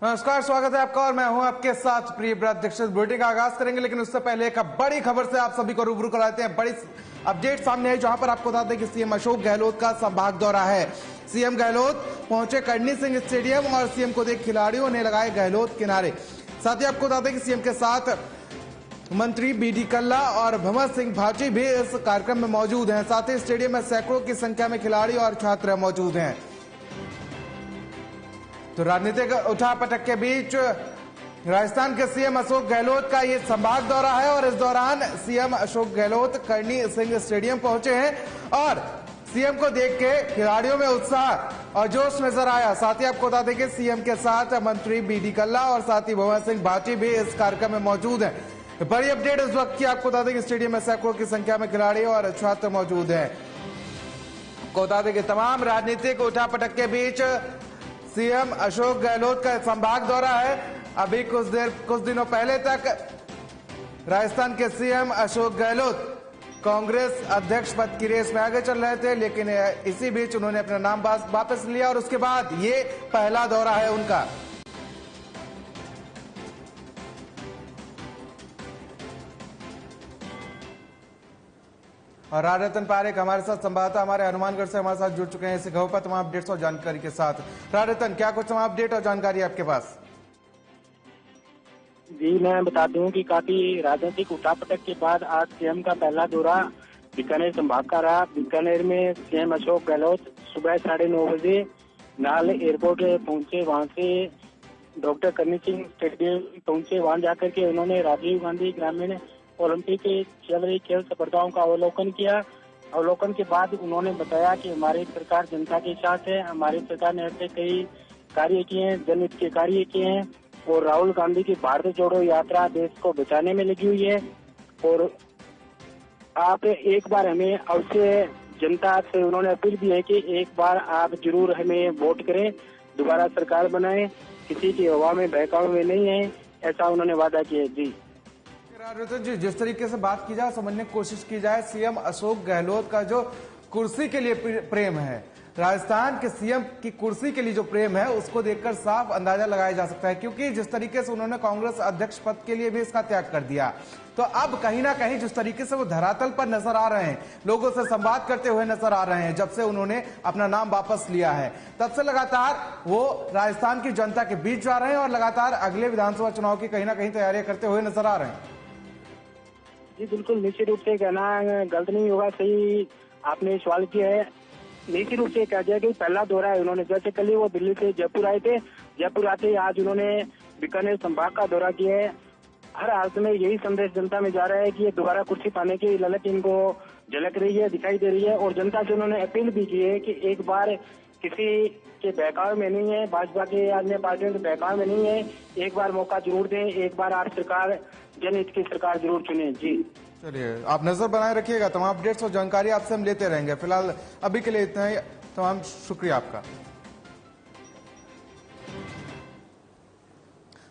नमस्कार, स्वागत है आपका और मैं हूं आपके साथ प्रियव्रत दीक्षित। बुलेटिन का आगाज करेंगे, लेकिन उससे पहले एक बड़ी खबर से आप सभी को रूबरू कराते हैं। बड़ी अपडेट सामने है, जहां पर आपको बता दें कि सीएम अशोक गहलोत का संभाग दौरा है। सीएम गहलोत पहुंचे करणी सिंह स्टेडियम और सीएम को देख खिलाड़ियों ने लगाए गहलोत किनारे। साथ ही आपको बता दें कि सीएम के साथ मंत्री बीडी कल्ला और भंवर सिंह भाटी भी इस कार्यक्रम में मौजूद हैं। साथ ही स्टेडियम में सैकड़ों की संख्या में खिलाड़ी और छात्र मौजूद हैं। तो राजनीतिक उठापटक के बीच राजस्थान के सीएम अशोक गहलोत का ये संभाग दौरा है और इस दौरान सीएम अशोक गहलोत करणी सिंह स्टेडियम पहुंचे हैं और सीएम को देख के खिलाड़ियों में उत्साह और जोश नजर आया। साथ ही आपको बता दें कि सीएम के साथ मंत्री बीडी कल्ला और साथ ही भंवर सिंह भाटी भी इस कार्यक्रम में मौजूद हैं। बड़ी अपडेट इस वक्त की आपको बता दें कि स्टेडियम में सैकड़ों की संख्या में खिलाड़ी और छात्र मौजूद हैं। आपको बता दें कि तमाम राजनीतिक उठापटक के बीच सीएम अशोक गहलोत का संभाग दौरा है। अभी कुछ दिनों पहले तक राजस्थान के सीएम अशोक गहलोत कांग्रेस अध्यक्ष पद की रेस में आगे चल रहे थे, लेकिन इसी बीच उन्होंने अपना नाम वापस लिया और उसके बाद ये पहला दौरा है उनका। और राजरतन पारेख हमारे साथ संवाददाता हमारे हनुमानगढ़ से हमारे साथ जुड़ चुके हैं इसी खबर पर तमाम अपडेट्स और जानकारी के साथ। राजरतन, क्या कुछ तमाम अपडेट और जानकारी आपके पास? जी, मैं बता दूं कि काफी राजनीतिक उठापटक के बाद आज सीएम का पहला दौरा बीकानेर संभाग का रहा। बीकानेर में सीएम अशोक गहलोत सुबह 9:30 बजे नाल एयरपोर्ट पहुंचे। वहां से डॉक्टर करणी सिंह स्टेडियम पहुंचे। वहां जाकर के उन्होंने राजीव गांधी ग्रामीण ओलंपिक चल रही खेल स्पर्धाओं का अवलोकन किया। अवलोकन के बाद उन्होंने बताया कि हमारी सरकार जनता के साथ है। हमारी सरकार ने ऐसे कई कार्य किए हैं, जनहित के कार्य किए हैं और राहुल गांधी की भारत जोड़ो यात्रा देश को बचाने में लगी हुई है। और आप एक बार हमें अवश्य, जनता से उन्होंने अपील भी है कि एक बार आप जरूर हमें वोट करें, दोबारा सरकार बनाएं, किसी की हवा में बहकावे में नहीं है, ऐसा उन्होंने वादा किया। जी जी, जिस तरीके से बात की जाए, समझने की कोशिश की जाए, सीएम अशोक गहलोत का जो कुर्सी के लिए प्रेम है, राजस्थान के सीएम की कुर्सी के लिए जो प्रेम है, उसको देखकर साफ अंदाजा लगाया जा सकता है। क्योंकि जिस तरीके से उन्होंने कांग्रेस अध्यक्ष पद के लिए भी इसका त्याग कर दिया, तो अब कहीं ना कहीं जिस तरीके से वो धरातल पर नजर आ रहे हैं, लोगों से संवाद करते हुए नजर आ रहे हैं, जब से उन्होंने अपना नाम वापस लिया है, तब से लगातार वो राजस्थान की जनता के बीच जा रहे हैं और लगातार अगले विधानसभा चुनाव की कहीं ना कहीं तैयारियां करते हुए नजर आ रहे हैं। जी बिल्कुल, निश्चित रूप से कहना गलत नहीं होगा। सही आपने सवाल किया है। निश्चित रूप से कहा जाए कि पहला दौरा है उन्होंने। जैसे कल ही वो दिल्ली से जयपुर आए थे, जयपुर आते ही आज उन्होंने बीकानेर संभाग का दौरा किया है। हर हालत में यही संदेश जनता में जा रहा है कि ये दोबारा कुर्सी पाने की ललक इनको झलक रही है, दिखाई दे रही है। और जनता से उन्होंने अपील भी की है कि एक बार किसी के बहकाव में नहीं है, भाजपा के अन्य पार्टियों के बहकाव में नहीं है, एक बार मौका जरूर दें, एक बार आप सरकार, जनहित की सरकार जरूर चुने। जी चलिए, आप नजर बनाए रखिएगा, तमाम अपडेट्स और जानकारी आपसे हम लेते रहेंगे। फिलहाल अभी के लिए इतना ही, तमाम शुक्रिया आपका।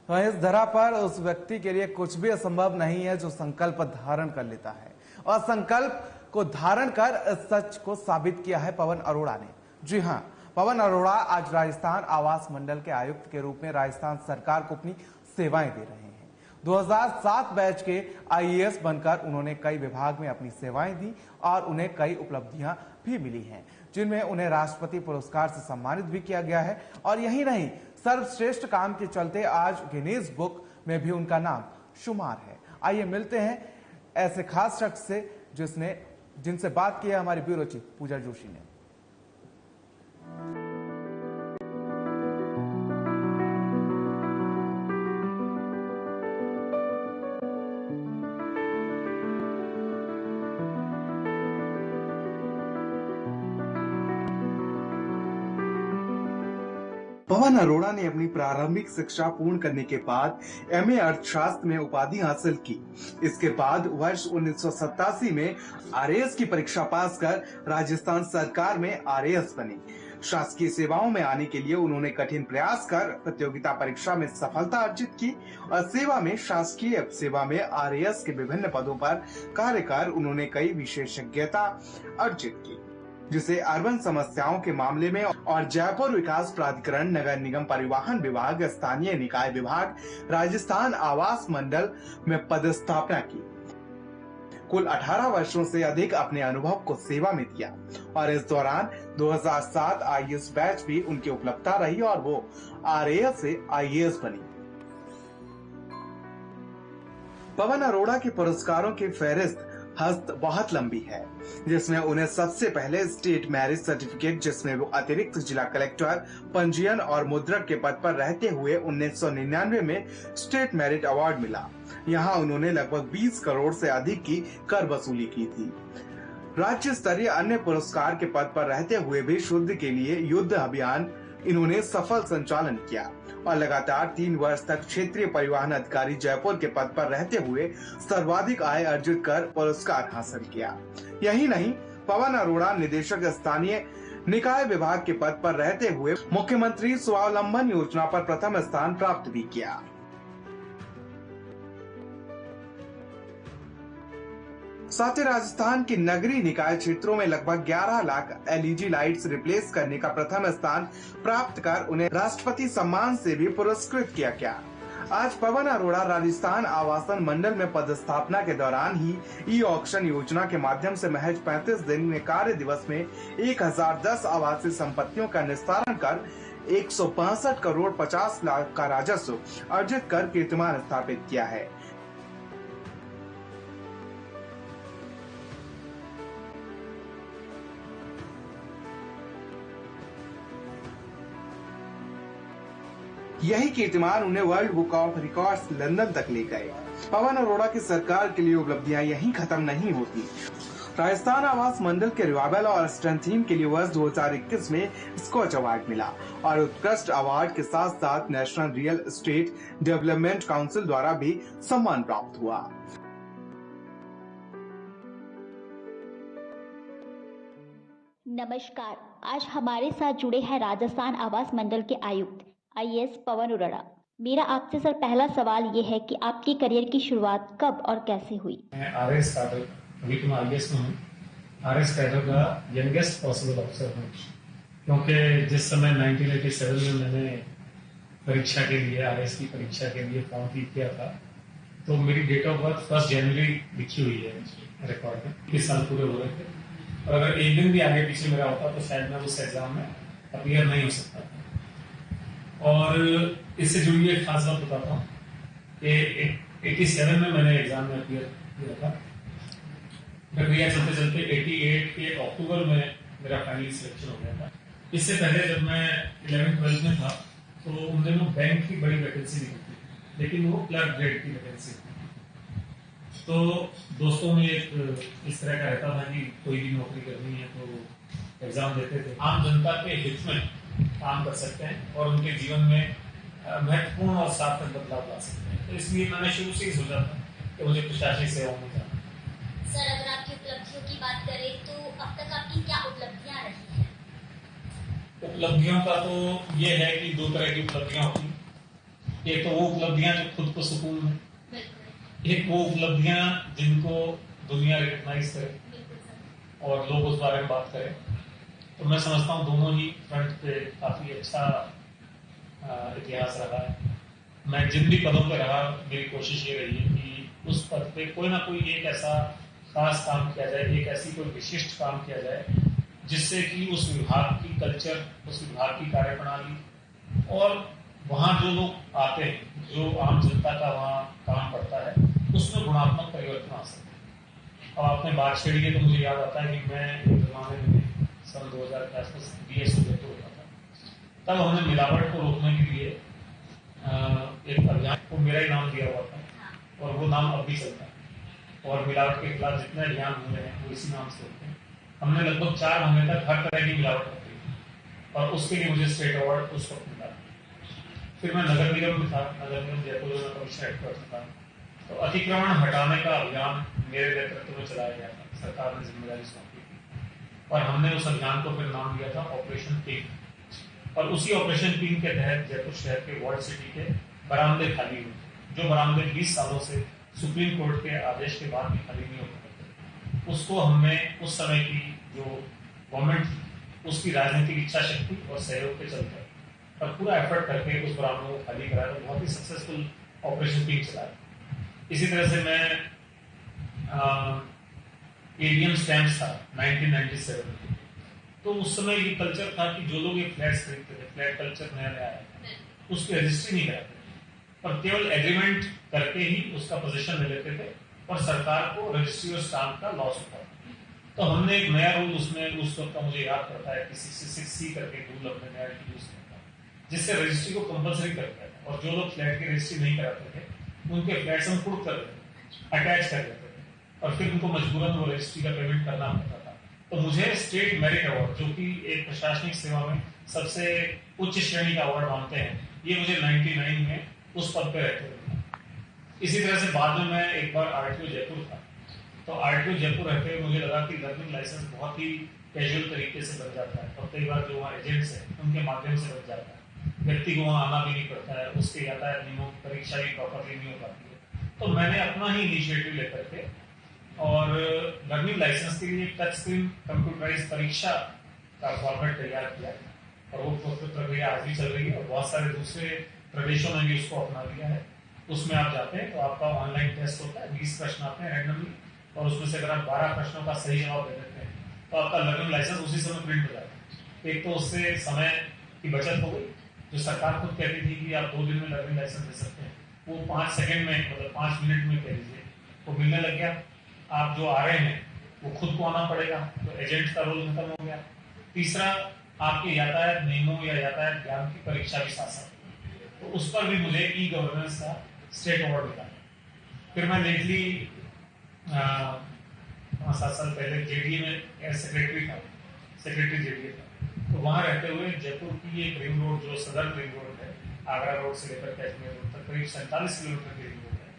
तो इस धरा पर उस व्यक्ति के लिए कुछ भी असंभव नहीं है जो संकल्प धारण कर लेता है, और संकल्प को धारण कर सच को साबित किया है पवन अरोड़ा ने। जी हां, पवन अरोड़ा आज राजस्थान आवास मंडल के आयुक्त के रूप में राजस्थान सरकार को अपनी सेवाएं दे रहे हैं। 2007 बैच के आईएएस बनकर उन्होंने कई विभाग में अपनी सेवाएं दी और उन्हें कई उपलब्धियां भी मिली हैं, जिनमें उन्हें राष्ट्रपति पुरस्कार से सम्मानित भी किया गया है। और यही नहीं, सर्वश्रेष्ठ काम के चलते आज गिनीज बुक में भी उनका नाम शुमार है। आइए मिलते हैं ऐसे खास शख्स से जिनसे बात की है हमारी ब्यूरो चीफ पूजा जोशी ने। पवन अरोड़ा ने अपनी प्रारंभिक शिक्षा पूर्ण करने के बाद एमए अर्थशास्त्र में उपाधि हासिल की। इसके बाद वर्ष 1987 में आरएएस की परीक्षा पास कर राजस्थान सरकार में आरएएस बने। शासकीय सेवाओं में आने के लिए उन्होंने कठिन प्रयास कर प्रतियोगिता परीक्षा में सफलता अर्जित की और सेवा में शासकीय सेवा में आरएएस के विभिन्न पदों पर कार्य कर उन्होंने कई विशेषज्ञता अर्जित की। जिसे अर्बन समस्याओं के मामले में और जयपुर विकास प्राधिकरण, नगर निगम परिवहन विभाग, स्थानीय निकाय विभाग, राजस्थान आवास मंडल में पदस्थापना की। कुल 18 वर्षों से अधिक अपने अनुभव को सेवा में दिया और इस दौरान 2007 आईएएस बैच भी उनकी उपलब्धता रही और वो आरएएस से आईएएस बनी। पवन अरोड़ा के पुरस्कारों की फहरिस्त हस्त बहुत लंबी है, जिसमें उन्हें सबसे पहले स्टेट मैरिज सर्टिफिकेट, जिसमें वो अतिरिक्त जिला कलेक्टर, पंजीयन और मुद्रक के पद पर रहते हुए 1999 में स्टेट मेरिट अवार्ड मिला। यहाँ उन्होंने लगभग 20 करोड़ से अधिक की कर वसूली की थी। राज्य स्तरीय अन्य पुरस्कार के पद पर रहते हुए भी शुद्ध के लिए युद्ध अभियान इन्होंने सफल संचालन किया और लगातार 3 वर्ष तक क्षेत्रीय परिवहन अधिकारी जयपुर के पद पर रहते हुए सर्वाधिक आय अर्जित कर पुरस्कार हासिल किया। यही नहीं, पवन अरोड़ा निदेशक स्थानीय निकाय विभाग के पद पर रहते हुए मुख्यमंत्री स्वावलंबन योजना पर प्रथम स्थान प्राप्त भी किया। साथ ही राजस्थान की नगरीय निकाय क्षेत्रों में लगभग 11 लाख एलईडी लाइट्स रिप्लेस करने का प्रथम स्थान प्राप्त कर उन्हें राष्ट्रपति सम्मान से भी पुरस्कृत किया गया। आज पवन अरोड़ा राजस्थान आवासन मंडल में पदस्थापना के दौरान ही ई ऑक्शन योजना के माध्यम से महज 35 दिन में कार्य दिवस में 1010 आवासीय संपत्तियों का निस्तारण कर 165 करोड़ 50 लाख का राजस्व अर्जित कर कीर्तिमान स्थापित किया है। यही कीर्तिमान उन्हें world book of records London तक ले गए। पवन अरोड़ा की सरकार के लिए उपलब्धियां यहीं खत्म नहीं होती। राजस्थान आवास मंडल के रिवाइवल और स्ट्रेंथनिंग के लिए वर्ष 2021 में स्कॉच अवार्ड मिला और उत्कृष्ट अवार्ड के साथ साथ national real estate development council द्वारा भी सम्मान प्राप्त हुआ। नमस्कार, आज हमारे साथ जुड़े हैं राजस्थान आवास मंडल के आयुक्त आईएएस पवन अरोड़ा। मेरा आपसे सर पहला सवाल ये है कि आपकी करियर की शुरुआत कब और कैसे हुई? मैं आरएएस कैडर, अभी तो मैं आईएएस में हूँ, आरएएस कैडर का यंगेस्ट पॉसिबल अफसर हूँ, क्योंकि जिस समय 1987 में मैंने परीक्षा के लिए, आरएएस की परीक्षा के लिए फॉर्म फिल किया था, तो मेरी डेट ऑफ बर्थ 1 जनवरी लिखी हुई है रिकॉर्ड में। 20 साल पूरे हो रहे थे और अगर एक दिन भी आगे पीछे मेरा होता तो शायद मैं उस एग्जाम में अपीयर नहीं हो सकता था। और इससे जुड़ी एक खास बात बताता हूँ कि 87 में मैंने एग्जाम में अपीयर किया था। प्रक्रिया चलते चलते 88 के अक्टूबर में मेरा फाइनली सिलेक्शन हो गया था। इससे पहले जब मैं 11th-12th में था तो उन दिनों बैंक की बड़ी वैकेंसी निकली थी, लेकिन वो क्लर्क ग्रेड की वैकेंसी थी। तो दोस्तों में एक इस तरह का रहता था कि कोई भी नौकरी करनी है तो एग्जाम देते थे। आम जनता के हित में काम कर सकते हैं और उनके जीवन में महत्वपूर्ण और सार्थक बदलाव ला सकते हैं। तो इसलिए मैंने शुरू से ही सोचा था कि मुझे प्रशासनिक सेवाओं में जाना। सर, अगर आपकी उपलब्धियों की बात करें तो अब तक आपकी क्या उपलब्धियां रही हैं? उपलब्धियों का तो ये है कि 2 तरह की उपलब्धियां होती हैं। एक तो वो उपलब्धियां जो खुद को सुकून है, एक वो उपलब्धियां जिनको दुनिया रिकॉग्नाइज करे और लोग उस बारे में बात करें। तो मैं समझता हूँ दोनों ही फ्रंट पे काफी अच्छा इतिहास रहा है। मैं जिन भी पदों पर रहा, मेरी कोशिश ये रही है कि उस पद पे कोई ना कोई एक ऐसा खास काम किया जाए, एक ऐसी कोई विशिष्ट काम किया जाए जिससे कि उस विभाग की कल्चर, उस विभाग की कार्यप्रणाली और वहाँ जो लोग आते हैं, जो आम जनता का वहाँ काम पड़ता है, उसमें गुणात्मक परिवर्तन आ सके। अब आपने बात छेड़ी है तो मुझे याद आता है कि मैं एक जमाने में सन 2000 के आसपास DSO होता था, तब हमने मिलावट को रोकने के लिए एक अभियान को मेरा ही नाम दिया हुआ था और वो नाम अब भी चलता है और मिलावट के खिलाफ जितने अभियान हो रहे हैं वो इसी नाम से होते हैं। हमने लगभग 4 महीने तक हर तरह की मिलावट रखी थी और उसके लिए मुझे स्टेट अवार्ड उस वक्त मिला। फिर मैं नगर निगम में था, नगर निगम जयपुर में कमिश्नर हेडक्वार्टर था, तो अतिक्रमण हटाने का अभियान मेरे नेतृत्व में चलाया गया था। सरकार ने जिम्मेदारी सौंपी थी और हमने उस अभियान को फिर नाम दिया था ऑपरेशन पिंक। और उसी ऑपरेशन पिंक के तहत जयपुर शहर के वार्ड सिटी के बरामदे खाली हुए, जो बरामदे 20 सालों से सुप्रीम कोर्ट के आदेश के बाद भी खाली नहीं हो पाते, उसको हमने उस समय की जो गवर्नमेंट उसकी राजनीतिक इच्छा शक्ति और सहयोग के चलते और पूरा एफर्ट करके उस बरामदों को खाली कराया, तो बहुत ही सक्सेसफुल ऑपरेशन टीम चलाया। इसी तरह से मैं एडीएम स्टैम्प्स था 1997 में, तो उस समय ये कल्चर था कि जो लोग ये फ्लैट्स खरीदते थे, फ्लैट कल्चर नया नया आया था, उसकी रजिस्ट्री नहीं कराते थे और केवल एग्रीमेंट करके ही उसका पोजीशन ले लेते थे और सरकार को रजिस्ट्री और स्टाम्प का लॉस होता था। तो हमने एक नया रूल उसमें उस वक्त का मुझे याद पड़ता है कि 66C करके रूल हमने नया इंट्रोड्यूस किया था, जिससे रजिस्ट्री को कंपलसरी कर दिया था और जो लोग फ्लैट की रजिस्ट्री नहीं कराते थे उनके फ्लैट्स हम खुद कर देते थे, अटैच कर देते थे और फिर उनको मजबूरन वो रजिस्ट्री का पेमेंट करना पड़ता था। तो मुझे स्टेट मेरिट अवार्ड, जो कि एक प्रशासनिक सेवा में सबसे उच्च श्रेणी का अवार्ड मानते हैं, ये मुझे 99 में उस पद पे रहते हुए। इसी तरह से बाद में मैं एक बार आरटीओ जयपुर था, तो आरटीओ जयपुर रहते हुए मुझे लगा कि लर्निंग लाइसेंस बहुत ही कैजुअल तरीके से बन जाता है और कई बार जो वहाँ एजेंट्स हैं उनके माध्यम से बन जाता है, व्यक्ति को वहाँ आना भी नहीं पड़ता है, उसके यातायात नियमों की परीक्षा भी प्रॉपरली नहीं हो पाती है। तो मैंने अपना ही इनिशिएटिव लेकर के और लर्निंग लाइसेंस के लिए टच स्क्रीन कंप्यूटराइज परीक्षा का फॉर्मेट तैयार किया और वो प्रक्रिया आज भी चल रही है और बहुत सारे दूसरे प्रदेशों ने भी उसको अपना लिया है। उसमें आप जाते हैं तो आपका ऑनलाइन टेस्ट होता है, 20 प्रश्न आते हैं रैंडमली और उसमें से अगर आप 12 प्रश्नों का सही जवाब दे देते हैं तो आपका लर्निंग लाइसेंस उसी समय प्रिंट हो जाता है। एक तो उससे समय की बचत हो गई, जो सरकार खुद कहती थी कि आप 2 दिन में लर्निंग लाइसेंस दे सकते हैं, वो 5 सेकंड में, मतलब 5 मिनट में कह लीजिए वो मिलने लग गया। आप जो आ रहे हैं वो खुद को आना पड़ेगा, तो एजेंट का रोल खत्म हो गया। तीसरा, आपके यातायात नियमों या यातायात ज्ञान की परीक्षा भी साथ साथ, तो उस पर भी मुझे ई गवर्नेंस का स्टेट अवार्ड मिला। फिर मैं लेटली 5-7 साल पहले जेडीए में सेक्रेटरी था, सेक्रेटरी जेडीए था, तो वहां रहते हुए जयपुर की एक रिंग रोड, जो सदर्न रिंग रोड है, आगरा रोड से लेकर के अजमेर रोड तक करीब 47 किलोमीटर की रिंग रोड है,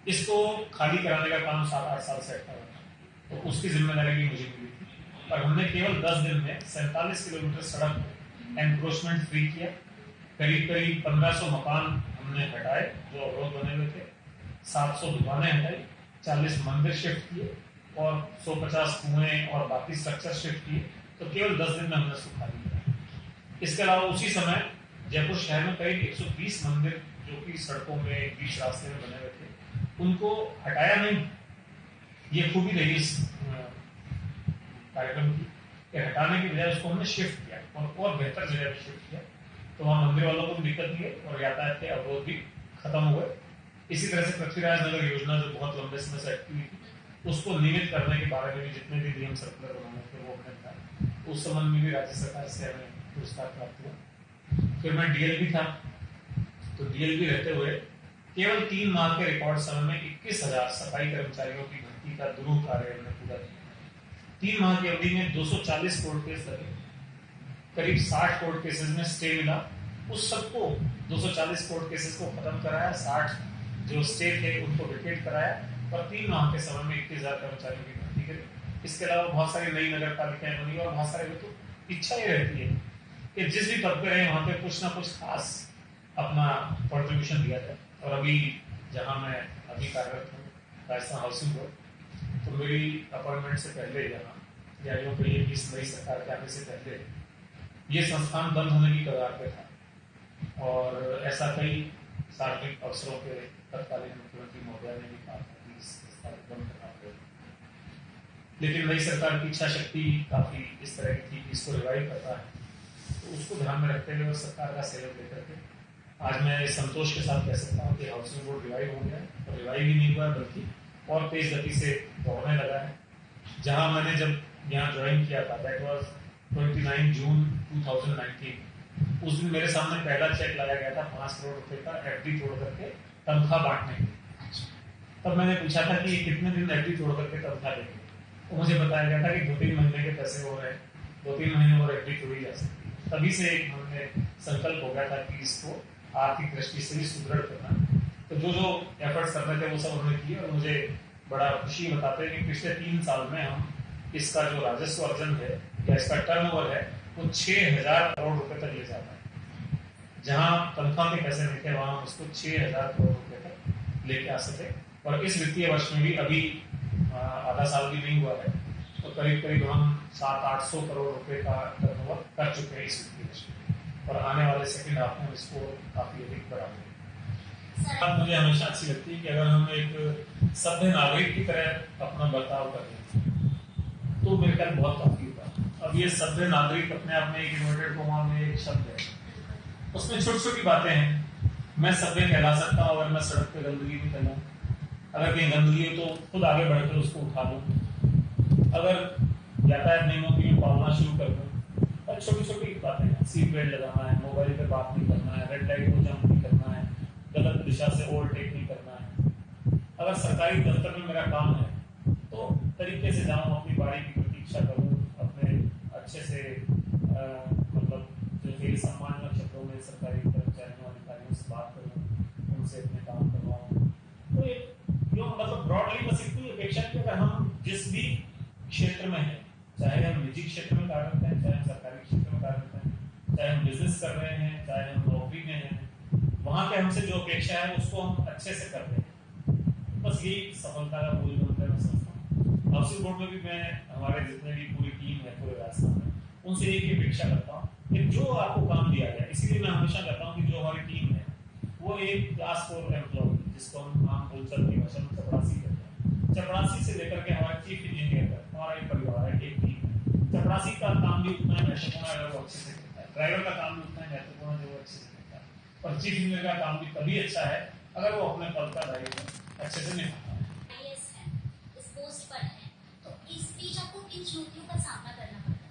इसको खाली कराने का काम 7-8 साल से अटका हुआ था। तो उसकी जिम्मेदारी भी मुझे मिली थी और हमने केवल 10 दिन में 47 किलोमीटर सड़क एनक्रोचमेंट फ्री किया। करीब 1500 मकान हमने हटाए जो अवरोध बने हुए थे, 700 दुकानें हटाई, 40 मंदिर शिफ्ट किए और 150 कुएं और बाकी स्ट्रक्चर शिफ्ट किए। तो केवल 10 दिन में हमने उसको खाली किया। इसके अलावा उसी समय जयपुर शहर में करीब 120 मंदिर जो कि सड़कों में बीच रास्ते में बने हुए थे, उनको हटाया नहीं। ये खूबी रही इस कार्यक्रम की, हटाने की बजाय उसको हमने शिफ्ट किया और बेहतर जगह पर शिफ्ट किया, तो वहां मंदिर वालों को भी दिक्कत नहीं है और यातायात के अवरोध भी खत्म हुए। इसी तरह से पृथ्वीराज नगर योजना जो बहुत लंबे समय से अटकी हुई थी, उसको नियमित करने के बारे में भी जितने भी नियम सर्कुलर बनाने थे वो हमने था। उस संबंध में भी राज्य सरकार से हमें पुरस्कार प्राप्त हुआ। फिर मैं डीएलबी था, तो डीएलबी रहते हुए केवल 3 माह के रिकॉर्ड समय में 21,000 सफाई कर्मचारियों की भर्ती का दुरूह कार्य हमने पूरा किया। 3 माह की अवधि में 240 कोर्ट केस लगे, करीब 60 कोर्ट केसेस में स्टे मिला। उस सबको 240 कोर्ट केसेस को खत्म कराया, 60 जो स्टे थे उनको विकेट कराया और 3 माह के समय में 21,000 कर्मचारियों की भर्ती करी। इसके अलावा बहुत सारी नई नगर पालिकाएं बनी और बहुत सारे तो इच्छा ही रहती है कि जिस भी पद पे रहे वहां पे कुछ ना कुछ खास अपना कॉन्ट्रीब्यूशन दिया जाए। और अभी जहां मैं अभी कार्यरत हूँ, राजस्थान हाउसिंग बोर्ड, तो मेरी अपॉइंटमेंट से पहले यहाँ या जो कि 20 नई सरकार के आने से पहले ये संस्थान बंद होने की कगार पे था और ऐसा कई सार्वजनिक अवसरों के तत्कालीन मुख्यमंत्री महोदय ने भी कहा था कि इस संस्थान को बंद करना पड़ेगा। लेकिन नई सरकार की इच्छा शक्ति काफी इस तरह की थी कि इसको रिवाइव करता है, तो उसको ध्यान में रखते हुए सरकार का सहयोग लेकर के आज मैं संतोष के साथ कह सकता हूँ कि हाउसिंग बोर्ड रिवाइव हो गया है और रिवाइव ही नहीं हुआ बल्कि और तेज गति से दौड़ने लगा है। जहां मैंने जब यहाँ ज्वाइन किया था, दैट वाज 29 जून 2019, उस दिन मेरे सामने पहला चेक लाया गया था 5 करोड़ रुपए का एफडी तोड़ करके तनख्वाह बांटने के। तब मैंने पूछा था कि कितने दिन एफडी तोड़ करके तनख्वाह देंगे, तो मुझे बताया गया था कि 2-3 महीने के पैसे हो रहे हैं, 2-3 महीने और एफडी तोड़ी जा सकती। तभी से एक मन में संकल्प हो गया था कि इसको आर्थिक दृष्टि से भी सुदृढ़ करना। तो जो जो एफर्ट्स करने थे वो सब हमने किए और मुझे बड़ा खुशी बताते हैं कि पिछले 3 साल में हम इसका जो राजस्व अर्जन है या इसका टर्नओवर है वो 6,000 करोड़ रुपए तक ले जाता है। जहां तनख्वाह के पैसे नहीं थे वहां उसको 6,000 करोड़ रुपए तक लेके आ सके। और इस वित्तीय वर्ष में भी अभी आधा साल भी नहीं हुआ है, तो करीब करीब हम 700-800 करोड़ रुपए का टर्नओवर कर चुके हैं इस वित्तीय वर्ष में, और आने वाले सेकेंड हाफ में इसको काफी अधिक बढ़ाएंगे। अब मुझे हमेशा अच्छी लगती है कि अगर हम एक सभ्य नागरिक की तरह अपना बर्ताव करें तो मेरे ख्याल बहुत काफी होगा। अब ये सभ्य नागरिक अपने आप में एक इन्वर्टेड कोमा में एक शब्द है, उसमें छोटी छोटी बातें हैं। मैं सभ्य कहला सकता हूँ अगर मैं सड़क पे गंदगी नहीं फैलाऊं, अगर कहीं गंदगी हो तो खुद आगे बढ़कर उसको उठा दूं, अगर यातायात नियमों की पालना शुरू कर दूं, और छोटी छोटी बातें हैं, सीट बेल्ट लगाना है, मोबाइल पे बात नहीं करना है, रेड लाइट को जंप नहीं करना है, गलत दिशा से ओवरटेक नहीं करना है। अगर सरकारी दफ्तर में मेरा काम है तो तरीके से जाऊं, अपनी बारी की प्रतीक्षा करूं, अपने अच्छे से मतलब जो मेरे सम्मानजनक शब्दों में सरकारी कर्मचारियों अधिकारियों से बात करूं, उनसे अपने काम करवाऊं। तो यो मतलब ब्रॉडली बस इतनी अपेक्षा है कि अगर हम जिस भी क्षेत्र में है, चाहे हम निजी क्षेत्र में कार्यरत हैं, चाहे हम सरकारी क्षेत्र में कार्यरत हैं, चाहे हम बिजनेस कर रहे हैं, चाहे हम नौकरी में हैं, वहां पे हमसे जो अपेक्षा है उसको हम अच्छे से कर रहे हैं। बस यही सफलता का मूल मंत्र है। मैं समझता हूँ हाउसिंग बोर्ड में भी मैं हमारे जितने भी पूरी टीम है पूरे राजस्थान में, उनसे एक अपेक्षा करता हूँ कि जो आपको काम दिया गया, इसीलिए मैं हमेशा कहता हूँ कि जो हमारी टीम है वो एक क्लास 4 एम्प्लॉय, जिसको हम आम बोलचाल की भाषा में चपरासी कहते हैं, चपरासी से लेकर के हमारे चीफ इंजीनियर तक हमारा एक परिवार है, एक टीम है। चपरासी का काम भी उतना ही महत्वपूर्ण है अगर वो अच्छे से करता है, ड्राइवर का काम भी उतना ही महत्वपूर्ण है जो वो अच्छे से करता है, और चीफ इंजीनियर का काम भी तभी अच्छा है अगर वो अपने पद का दायित्व अच्छे से निभाता है। इस पोस्ट पर है, तो इस बीच आपको किन चुनौतियों का सामना करना पड़ता है?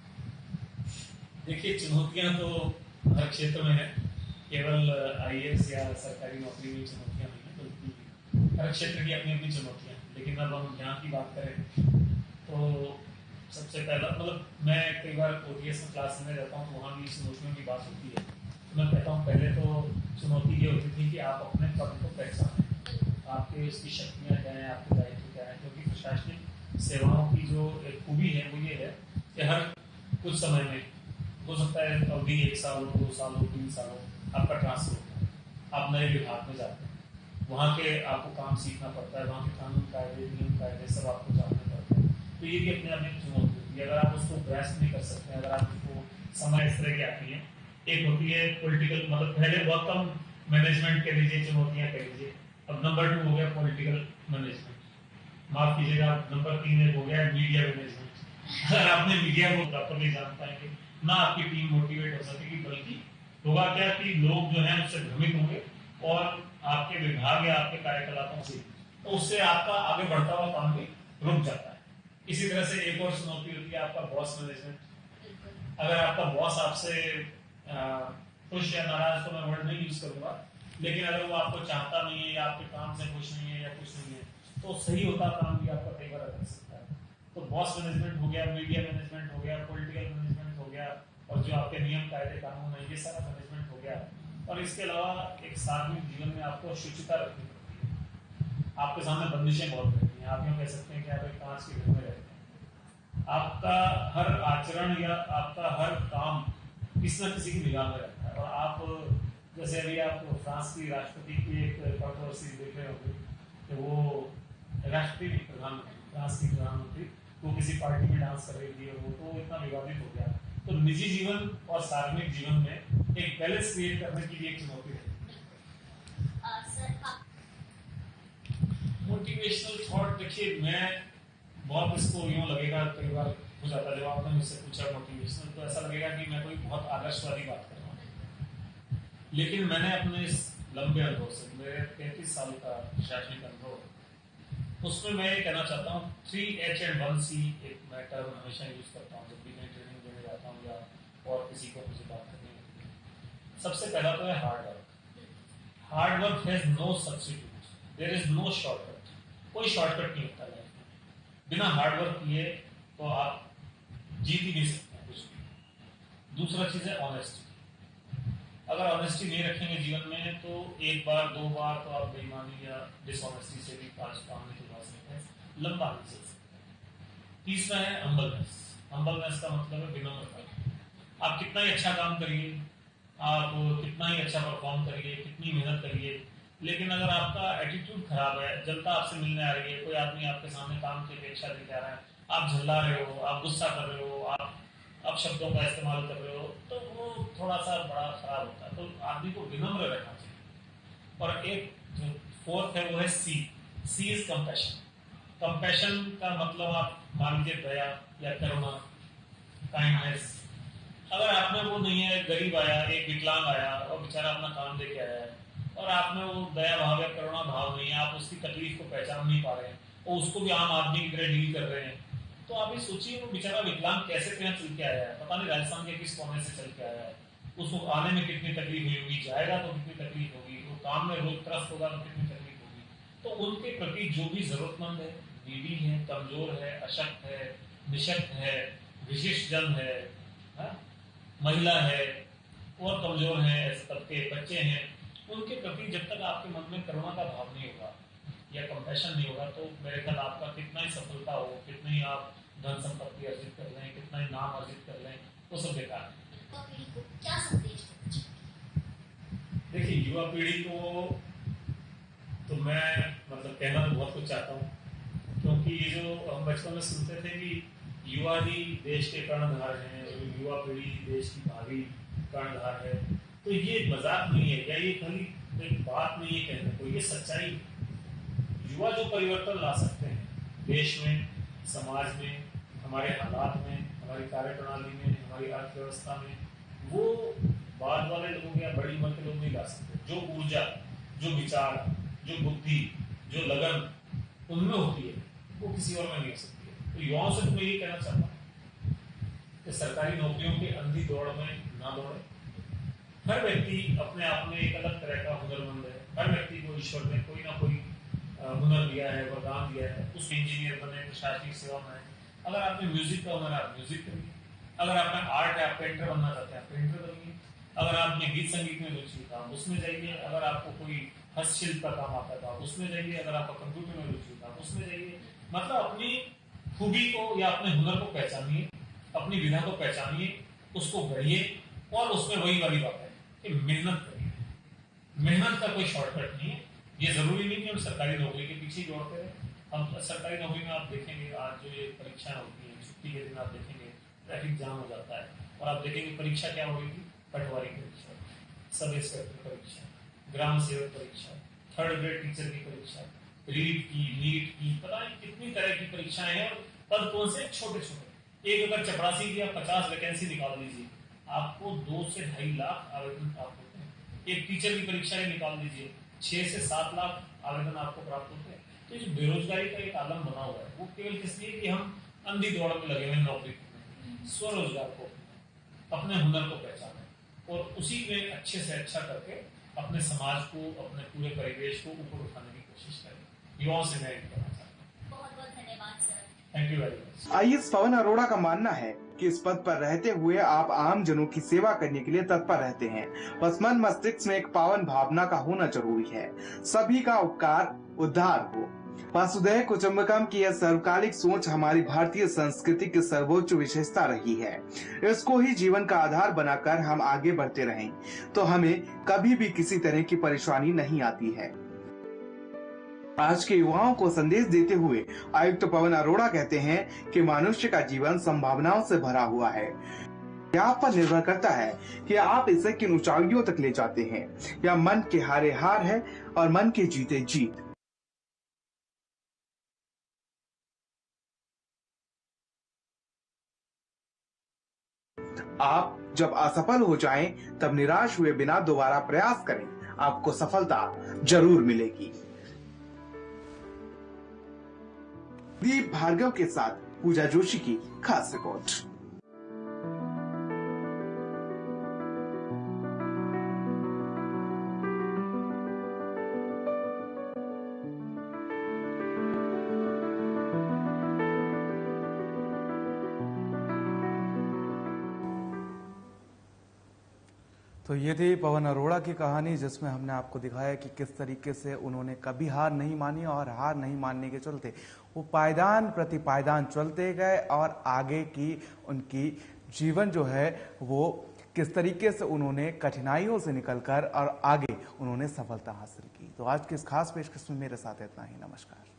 देखिए, चुनौतियां तो हर क्षेत्र में है, केवल आईएएस या सरकारी नौकरी में चुनौतियां नहीं है, बल्कि हर क्षेत्र की अपनी अपनी चुनौतियां हैं। लेकिन अब हम यहाँ की बात करें तो सबसे पहला मतलब मैं कई बार ओटीएस में क्लास में रहता हूँ तो वहाँ भी चुनौतियों की बात होती है। तो मैं कहता हूँ पहले तो चुनौती ये होती थी कि आप अपने पद को पहचानें, आपके उसकी शक्तियाँ क्या हैं, आपके दायित्व क्या है, क्योंकि प्रशासनिक सेवाओं की जो एक खूबी है वो ये है कि हर कुछ समय में हो सकता है अवधि 1 साल हो, 2 साल हो, 3 साल हो, आपका ट्रांसफर होता है, आप नए विभाग में जाते हैं, वहाँ के आपको काम सीखना पड़ता है, वहाँ के कानून कायदे नियम कायदे सब आपको जानने पड़ते हैं। तो ये भी अपने आप में चुनौती होती है अगर आप उसको ग्रैस्प नहीं कर सकते, अगर आप उसको समय इस तरह की आती है। एक होती है पॉलिटिकल, मतलब पहले बहुत कम मैनेजमेंट कह लीजिए, चुनौतियां कह लीजिए, अब नंबर 2 हो गया पॉलिटिकल मैनेजमेंट, माफ कीजिएगा नंबर 3 हो गया मीडिया मैनेजमेंट। अगर आपने मीडिया को प्रॉपरली जान पाएंगे ना, आपकी टीम मोटिवेट हो सकेगी, बल्कि होगा क्या कि लोग जो है उससे भ्रमित होंगे और आपके विभाग या आपके कार्यकलापों से, तो उससे आपका आगे बढ़ता हुआ काम भी रुक जाता है। इसी तरह से एक और चुनौती होती है आपका बॉस मैनेजमेंट। अगर आपका बॉस आपसे खुश या नाराज, तो मैं वर्ड नहीं यूज करूंगा, लेकिन अगर वो आपको चाहता नहीं है या आपके काम से खुश नहीं है या खुश नहीं है, तो सही होता काम भी आपका कई बार अटक सकता है। तो बॉस मैनेजमेंट हो गया, मीडिया मैनेजमेंट हो गया, पॉलिटिकल मैनेजमेंट हो गया, और जो आपके नियम कायदे कानून है, ये सारा मैनेजमेंट हो गया। और इसके अलावा एक सार्वजनिक जीवन में आपको शुचिता रखनी पड़ती है। आपके सामने बंदिशें बहुत रहती हैं, आप यूँ कह सकते हैं कि आप एक कांच के घर में रहते हैं, आपका हर आचरण या आपका हर काम किसी न किसी की निगाह में रहता है। और आप जैसे अभी आप फ्रांस की राष्ट्रपति की एक कंट्रोवर्सी देख रहे होंगे कि वो राष्ट्रपति प्रधानमंत्री, फ्रांस की प्रधानमंत्री, वो किसी पार्टी में डांस कर रही थी और वो तो इतना विवादित हो गया। तो निजी जीवन और सार्वजनिक जीवन में एक बैलेंस क्रिएट करने की भी एक चुनौती है। मोटिवेशनल थॉट, देखिए मैं बहुत इसको यूँ लगेगा, कई बार हो जाता है जब आपने मुझसे पूछा मोटिवेशनल, तो ऐसा लगेगा कि मैं कोई बहुत आदर्शवादी बात कर रहा हूँ। लेकिन मैंने अपने इस लंबे अनुभव से, मेरे 33 साल का प्रशासनिक अनुभव, उसमें मैं ये कहना चाहता हूँ 3H and 1C एक मैं टर्म हमेशा यूज करता हूँ जब भी मैं ट्रेनिंग देने जाता हूँ या और किसी को मुझे बात करनी होती है। सबसे पहला तो है hard work. Hard work has no substitute, there is no shortcut. कोई शॉर्टकट नहीं होता लाइफ में। बिना हार्ड वर्क किए तो आप जीत ही नहीं सकते कुछ भी। दूसरा चीज है ऑनेस्टी। अगर ऑनेस्टी नहीं रखेंगे जीवन में तो एक बार 2 बार तो आप बेईमानी या डिसऑनेस्टी से भी काम नहीं चला सकते, लंबा नहीं चल सकते। तीसरा है हम्बलनेस। हम्बलनेस का मतलब है विनम्रता। आप कितना ही अच्छा काम करिए, आप कितना ही अच्छा परफॉर्म करिए, कितनी मेहनत करिए, लेकिन अगर आपका एटीट्यूड खराब है, जनता आपसे मिलने आ रही है, कोई आदमी आपके सामने काम की अपेक्षा लेके आ रहा है आप झल्ला रहे हो, आप गुस्सा कर रहे हो, आप अपशब्दों का इस्तेमाल कर रहे हो, तो वो थोड़ा सा बड़ा खराब होता है। तो आदमी को विनम्र रहना चाहिए। और एक जो फोर्थ है वो है सी इज कंपैशन। कंपैशन का मतलब आप मान लीजिए दया या करुणा, काइंडनेस। अगर आप में वो नहीं है, गरीब आया, एक विकलांग आया और बेचारा अपना काम लेके आया है, और आप में वो दया भाव या करुणा भाव नहीं है, आप उसकी तकलीफ को पहचान नहीं पा रहे हैं और उसको भी आम आदमी की तरह डील कर रहे हैं, तो आप ये सोचिए वो बेचारा विकलांग कैसे कहाँ चल के आया है, पता नहीं राजस्थान के किस कोने से चल के आया है, उसको आने में कितनी तकलीफ हुई होगी, जाएगा तो कितनी तकलीफ होगी, वो काम में रोज त्रस्त होगा तो कितनी तकलीफ होगी। तो उनके प्रति जो भी जरूरतमंद है, बीवी है, कमजोर है, अशक्त है, निशक्त है, विशिष्ट जन है, महिला है और कमजोर है, ऐसे तबके, बच्चे हैं, उनके प्रति जब तक आपके मन में करुणा का भाव नहीं होगा या कंपैशन नहीं होगा, तो मेरे ख्याल आपका कितना ही सफलता हो, कितनी ही आप धन संपत्ति अर्जित कर लें, कितना ही नाम अर्जित कर लें, वो सब बेकार है। क्या संदेश देना चाहिए? देखिए, युवा पीढ़ी को तो मैं मतलब कहना तो बहुत कुछ चाहता हूँ, क्योंकि ये जो हम बचपन में सुनते थे कि युवा ही देश के कर्णधार हैं, युवा पीढ़ी देश की भावी कर्णधार है, तो ये मजाक नहीं है या ये खाली एक बात नहीं है कहने को, ये सच्चाई है। युवा जो परिवर्तन ला सकते हैं देश में, समाज में, हमारे हालात में, हमारी कार्यप्रणाली में, हमारी अर्थव्यवस्था में, वो बाद वाले लोग या बड़ी उम्र के लोग नहीं ला सकते। जो ऊर्जा, जो विचार, जो बुद्धि, जो लगन उनमें होती है, वो किसी और में नहीं हो सकती है। तो युवाओं से तो मैं ये कहना चाहता हूँ कि सरकारी नौकरियों की अंधी दौड़ में ना दौड़े। हर व्यक्ति अपने आप में एक अलग तरह का हुनरमंद है। हर व्यक्ति को ईश्वर ने कोई ना कोई हुनर दिया है, वरदान दिया है। उस इंजीनियर बने, प्रशासनिक सेवा में, अगर आपने म्यूजिक का हुनर है, आप म्यूजिक करिए। अगर आपने आर्ट है, आप पेंटर बनना चाहते हैं, आप पेंटर बनिए। अगर आपने गीत संगीत में रुचि था, उसमें जाइए। अगर आपको कोई हस्तशिल्प का काम आता था, उसमें जाइए। अगर आपका कंप्यूटर में रुचि था, उसमें जाइए। मतलब अपनी खूबी को या अपने हुनर को पहचानिए, अपनी विधा को पहचानिए, उसको गढ़िए, और उसमें वही वाली बात है कि मेहनत करिए। मेहनत का कोई शॉर्टकट नहीं है। ये जरूरी नहीं कि हम सरकारी नौकरी के पीछे दौड़ते रहे। हम सरकारी नौकरी में आप देखेंगे आज जो ये परीक्षाएं होती है, छुट्टी के दिन आप देखेंगे ट्रैफिक जाम हो जाता है, और आप देखेंगे परीक्षा क्या हो रही थी, पटवारी परीक्षा, सब इंस्पेक्टर परीक्षा, ग्राम सेवक परीक्षा, 3rd ग्रेड टीचर की परीक्षा, रीट की, नीट की, पता नहीं कितनी तरह की परीक्षाएं हैं। और पद कौन से? छोटे छोटे। एक अगर चपरासी की आप 50 वैकेंसी निकाल दीजिए, आपको 2 से 2.5 लाख आवेदन प्राप्त होते हैं। एक टीचर की परीक्षा ही निकाल दीजिए, 6 से 7 लाख आवेदन आपको प्राप्त होते हैं। तो जो बेरोजगारी का एक आलम बना हुआ है, वो केवल इसलिए कि हम अंधी दौड़ में लगे हुए नौकरी करने। स्वरोजगार को, अपने हुनर को पहचानें, और उसी में अच्छे से अच्छा करके अपने समाज को, अपने पूरे परिवेश को ऊपर उठाने की कोशिश करें। युवाओं से मैं कहना चाहता हूँ। बहुत बहुत धन्यवाद sir. Thank you very much. IAS Pawan Arora का मानना है कि इस पद पर रहते हुए आप आम जनों की सेवा करने के लिए तत्पर रहते हैं। बस मन मस्तिष्क में एक पावन भावना का होना जरूरी है। सभी का उपकार उद्धार हो। वासुदैव कुटुंबकम की यह सर्वकालिक सोच हमारी भारतीय संस्कृति की सर्वोच्च विशेषता रही है। इसको ही जीवन का आधार बनाकर हम आगे बढ़ते रहें तो हमें कभी भी किसी तरह की परेशानी नहीं आती है। आज के युवाओं को संदेश देते हुए आयुक्त पवन अरोड़ा कहते हैं कि मनुष्य का जीवन संभावनाओं से भरा हुआ है। यह आप पर निर्भर करता है कि आप इसे किन ऊंचाइयों तक ले जाते हैं। यह मन के हारे हार है और मन के जीते जीत। आप जब असफल हो जाएं, तब निराश हुए बिना दोबारा प्रयास करें, आपको सफलता जरूर मिलेगी। दीप भार्गव के साथ पूजा जोशी की खास रिपोर्ट। तो ये थी पवन अरोड़ा की कहानी, जिसमें हमने आपको दिखाया कि किस तरीके से उन्होंने कभी हार नहीं मानी और हार नहीं मानने के चलते वो पायदान प्रति पायदान चलते गए और आगे की उनकी जीवन जो है वो किस तरीके से उन्होंने कठिनाइयों से निकलकर और आगे उन्होंने सफलता हासिल की। तो आज की इस खास पेशकश में मेरे साथ इतना ही। नमस्कार।